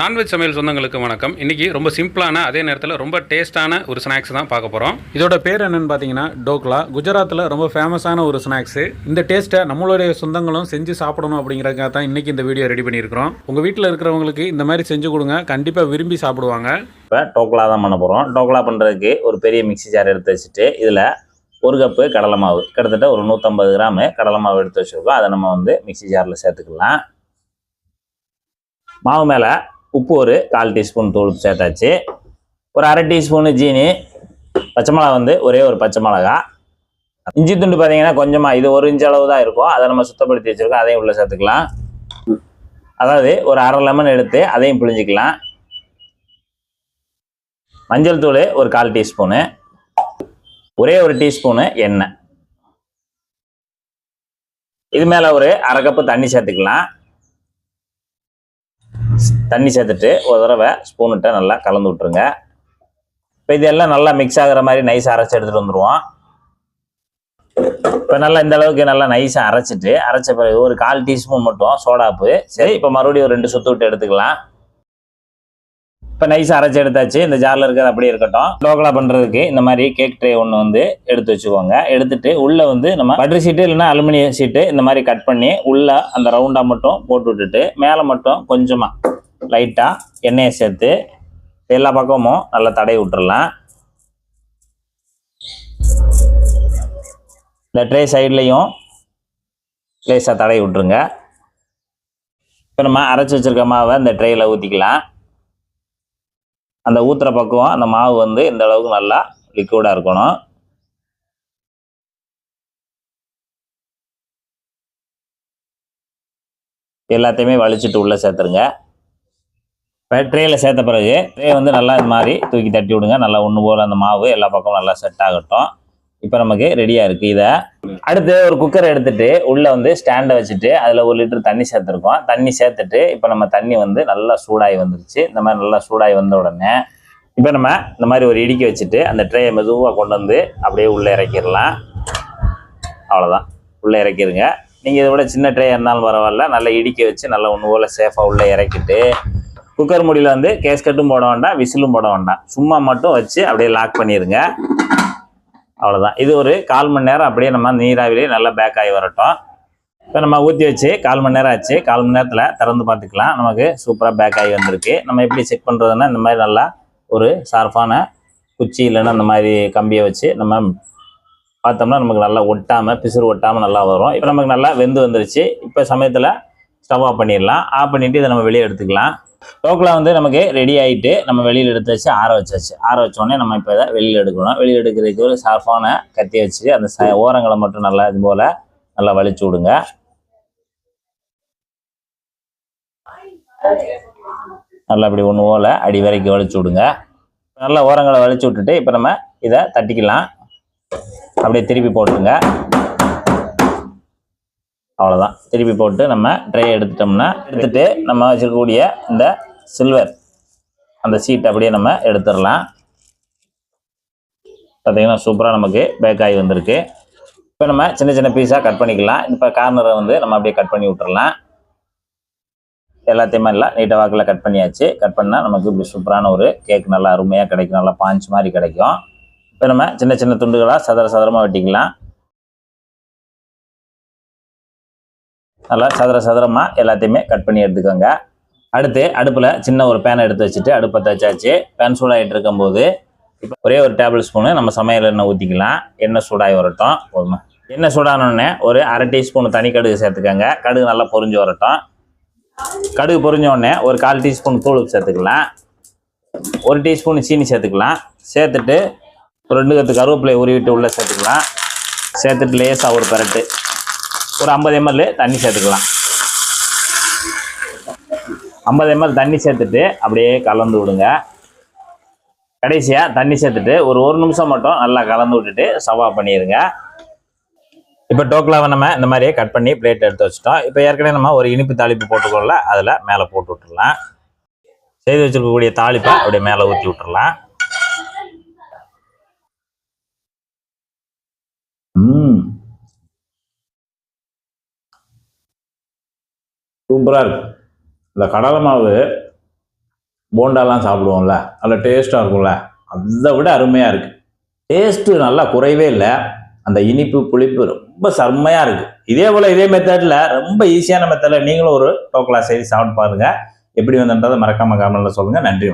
Non veg சமையல் சொந்தங்களுக்கு வணக்கம். இன்றைக்கி ரொம்ப சிம்பிளான அதே நேரத்தில் ரொம்ப டேஸ்ட்டான ஒரு ஸ்நாக்ஸ் தான் பார்க்க போகிறோம். இதோட பேர் என்னென்னு பார்த்தீங்கன்னா டோக்லா. குஜராத்தில் ரொம்ப ஃபேமஸான ஒரு ஸ்நாக்ஸு. இந்த டேஸ்ட்டை நம்மளுடைய சொந்தங்களும் செஞ்சு சாப்பிடணும் அப்படிங்கிறதுக்காக தான் இன்றைக்கி இந்த வீடியோ ரெடி பண்ணியிருக்கிறோம். உங்கள் வீட்டில் இருக்கிறவங்களுக்கு இந்த மாதிரி செஞ்சு கொடுங்க, கண்டிப்பாக விரும்பி சாப்பிடுவாங்க. இப்போ டோக்லா தான் பண்ண போகிறோம். டோக்லா பண்ணுறதுக்கு ஒரு பெரிய மிக்ஸி ஜார் எடுத்து வச்சுட்டு இதில் ஒரு கப்பு கடலை மாவு, கிட்டத்தட்ட ஒரு 150 கிராமு கடலை மாவு எடுத்து வச்சுருக்கோம். அதை நம்ம மிக்ஸி ஜாரில் சேர்த்துக்கலாம். மாவு மேலே உப்பு ஒரு 1/4 டீஸ்பூன் தூள் சேர்த்தாச்சு. ஒரு 1/2 டீஸ்பூனு ஜீனி, பச்சை மிளகா ஒரே ஒரு பச்சை மிளகா, இஞ்சி துண்டு பார்த்தீங்கன்னா கொஞ்சமாக, இது 1 இன்ச் அளவு தான் இருக்கும். அதை நம்ம சுத்தப்படுத்தி வச்சுருக்கோம், அதையும் உள்ளே சேர்த்துக்கலாம். அதாவது ஒரு 1/2 லெமன் எடுத்து அதையும் பிழிஞ்சிக்கலாம். மஞ்சள் தூள் ஒரு 1/4 டீஸ்பூனு, ஒரே ஒரு டீஸ்பூனு எண்ணெய். இது மேலே ஒரு 1/2 கப்பு தண்ணி சேர்த்துக்கலாம். தண்ணி சேர்த்துட்டு ஒரு தடவை ஸ்பூனுட்ட நல்லா கலந்து விட்டுருங்க. இப்போ இதெல்லாம் நல்லா மிக்ஸ் ஆகிற மாதிரி நைஸாக அரைச்சி எடுத்துகிட்டு வந்துடுவோம். இப்போ நல்லா இந்த அளவுக்கு நல்லா நைஸாக அரைச்ச பிறகு ஒரு 1/4 டீஸ்பூன் மட்டும் சோடாப்பு. சரி, இப்போ மறுபடியும் ஒரு 2 சுற்று விட்டு எடுத்துக்கலாம். இப்போ நைஸாக அரைச்சி எடுத்தாச்சு. இந்த ஜாரில் இருக்கிறது அப்படியே இருக்கட்டும். டோக்லா பண்ணுறதுக்கு இந்த மாதிரி கேக் ட்ரே ஒன்று எடுத்து வச்சுக்கோங்க. எடுத்துட்டு உள்ளே நம்ம பட்டர் ஷீட்டு இல்லைன்னா அலுமினியம் ஷீட்டு இந்த மாதிரி கட் பண்ணி உள்ளே அந்த ரவுண்டாக மட்டும் போட்டு விட்டுட்டு மேலே மட்டும் கொஞ்சமாக லைட்டாக எண்ணெயை சேர்த்து எல்லா பக்கமும் நல்லா தடவி விட்டுறலாம். இந்த ட்ரே சைட்லேயும் லேசாக தடவி விட்டுருங்க. இப்போ நம்ம அரைச்சி வச்சுருக்க மாவை இந்த ட்ரேயில் ஊற்றிக்கலாம். அந்த ஊற்றுற பக்கம் அந்த மாவு இந்த அளவுக்கு நல்லா லிக்விடாக இருக்கணும். எல்லாத்தையுமே வலிச்சுட்டு உள்ளே சேர்த்துருங்க. இப்போ ட்ரேயில் சேர்த்த பிறகு ட்ரே நல்லா இது மாதிரி தூக்கி தட்டி விடுங்க. நல்லா ஒன்று போல் அந்த மாவு எல்லா பக்கமும் நல்லா செட் ஆகட்டும். இப்போ நமக்கு ரெடியாக இருக்குது. இதை அடுத்து ஒரு குக்கரை எடுத்துகிட்டு உள்ளே ஸ்டாண்டை வச்சுட்டு அதில் 1 லிட்டர் தண்ணி சேர்த்துருக்கோம். தண்ணி சேர்த்துட்டு இப்போ நம்ம தண்ணி நல்லா சூடாகி வந்துருச்சு. இந்த மாதிரி நல்லா சூடாகி வந்த உடனே இப்போ நம்ம இந்த மாதிரி ஒரு இடிக்கி வச்சுட்டு அந்த ட்ரேயை மெதுவாக கொண்டு அப்படியே உள்ளே இறக்கிடலாம். அவ்வளோதான், உள்ளே இறக்கிடுங்க. நீங்கள் இதை விட சின்ன ட்ரே இருந்தாலும் பரவாயில்ல, நல்லா இடிக்கி வச்சு நல்லா ஒன்று போல் சேஃபாக உள்ளே இறக்கிட்டு குக்கர் மூடியில் கேஸ்கட்டும் போட வேண்டாம், விசிலும் போட வேண்டாம், சும்மா மட்டும் வச்சு அப்படியே லாக் பண்ணிடுங்க. அவ்வளோதான். இது ஒரு 1/4 மணி நேரம் அப்படியே நம்ம நீராவிலே நல்லா பேக் ஆகி வரட்டும். இப்போ நம்ம ஊற்றி வச்சு 1/4 மணி நேரம் ஆச்சு. 1/4 மணி நேரத்தில் திறந்து பார்த்துக்கலாம். நமக்கு சூப்பராக பேக் ஆகி வந்திருக்கு. நம்ம எப்படி செக் பண்ணுறதுன்னா இந்த மாதிரி நல்லா ஒரு ஷார்ப்பான குச்சி இல்லைன்னா இந்த மாதிரி கம்பியை வச்சு நம்ம பார்த்தோம்னா நமக்கு நல்லா ஒட்டாமல் பிசுறு ஒட்டாமல் நல்லா வரும். இப்போ நமக்கு நல்லா வெந்து வந்துருச்சு. இப்போ சமயத்தில் ஸ்டவ் ஆஃப் பண்ணிடலாம். ஆஃப் பண்ணிவிட்டு இதை நம்ம வெளியே எடுத்துக்கலாம். டோக்லா நமக்கு ரெடி ஆகிட்டு நம்ம வெளியில் எடுத்து வச்சு ஆற வச்சாச்சு. ஆற வச்சோடனே நம்ம இப்போ இதை வெளியில் எடுக்கணும். வெளியில் எடுக்கிறதுக்கு ஒரு ஷார்ப்பான கத்தி வச்சு அந்த ஓரங்களை மட்டும் நல்லா இது போல் நல்லா வலிச்சு விடுங்க. நல்லா இப்படி ஒன்று போல் அடி வரைக்கும் வலிச்சு விடுங்க. நல்லா ஓரங்களை வலிச்சு விட்டுட்டு இப்போ நம்ம இதை தட்டிக்கலாம். அப்படியே திருப்பி போட்டுருங்க. அவ்வளோதான். திருப்பி போட்டு நம்ம ட்ரை எடுத்துட்டு நம்ம வச்சுருக்கக்கூடிய இந்த சில்வர் அந்த சீட் அப்படியே நம்ம எடுத்துடலாம். பார்த்தீங்கன்னா சூப்பராக நமக்கு பேக் ஆகி வந்திருக்கு. இப்போ நம்ம சின்ன சின்ன பீஸாக கட் பண்ணிக்கலாம். இப்போ கார்னரை நம்ம அப்படியே கட் பண்ணி விட்டுறலாம். எல்லாத்தையுமே எல்லாம் நீட்டாக வாக்கில் கட் பண்ணியாச்சு. கட் பண்ணால் நமக்கு இப்படி சூப்பரான ஒரு கேக் நல்லா அருமையாக கிடைக்கும். நல்லா பாஞ்ச் மாதிரி கிடைக்கும். இப்போ நம்ம சின்ன சின்ன துண்டுகளாக சதுரமாக வெட்டிக்கலாம். நல்லா சதுரமாக எல்லாத்தையுமே கட் பண்ணி எடுத்துக்கோங்க. அடுத்து அடுப்பில் சின்ன ஒரு பேனை எடுத்து வச்சுட்டு அடுப்பை தச்சாச்சு. பேன் சூடாகிட்டு இருக்கும்போது இப்போ ஒரே ஒரு டேபிள் ஸ்பூனு நம்ம சமையல் எண்ணெய் ஊற்றிக்கலாம். எண்ணெய் சூடாகி வரட்டும். போதுமா? எண்ணெய் சூடானோடனே ஒரு 1/2 டீஸ்பூன் தனி கடுகு சேர்த்துக்கோங்க. கடுகு நல்லா பொரிஞ்சு வரட்டும். கடுகு பொரிஞ்ச உடனே ஒரு 1/4 டீஸ்பூன் தூள் சேர்த்துக்கலாம். 1 டீஸ்பூன் சீனி சேர்த்துக்கலாம். சேர்த்துட்டு ஒரு 2 கத்து கருவேப்பிலை உருவிட்டு உள்ளே சேர்த்துக்கலாம். சேர்த்துட்டு லேசாக ஒரு பரட்டு ஒரு 50 ml தண்ணி சேர்த்துக்கலாம். 50 ml தண்ணி சேர்த்துட்டு அப்படியே கலந்து விடுங்க. கடைசியாக தண்ணி சேர்த்துட்டு ஒரு 1 நிமிஷம் மட்டும் நல்லா கலந்து விட்டுட்டு ஸ்டவ் ஆஃப் பண்ணிடுங்க. இப்போ டோக்லாவை நம்ம இந்த மாதிரியே கட் பண்ணி பிளேட் எடுத்து வச்சுட்டோம். இப்போ ஏற்கனவே நம்ம ஒரு இனிப்பு தாளிப்பு போட்டுக்கோல, அதில் மேலே போட்டு விட்டுடலாம். செய்து வச்சுருக்கக்கூடிய தாளிப்பை அப்படியே மேலே ஊற்றி விட்டுடலாம். சூப்பராக இருக்கு. இந்த கடலை மாவு போண்டாலாம் சாப்பிடுவோம்ல, நல்ல டேஸ்ட்டாக இருக்கும்ல, அதை விட அருமையாக இருக்குது. டேஸ்ட்டு நல்லா குறைவே இல்லை. அந்த இனிப்பு புளிப்பு ரொம்ப செம்மையாக இருக்குது. இதே போல் இதே மெத்தடில் ரொம்ப ஈஸியான மெத்தடில் நீங்களும் ஒரு டோக்லா செய்து சாப்பிட்டு பாருங்கள். எப்படி வந்துன்றதை மறக்காம கமெண்ட்ல சொல்லுங்கள். நன்றி.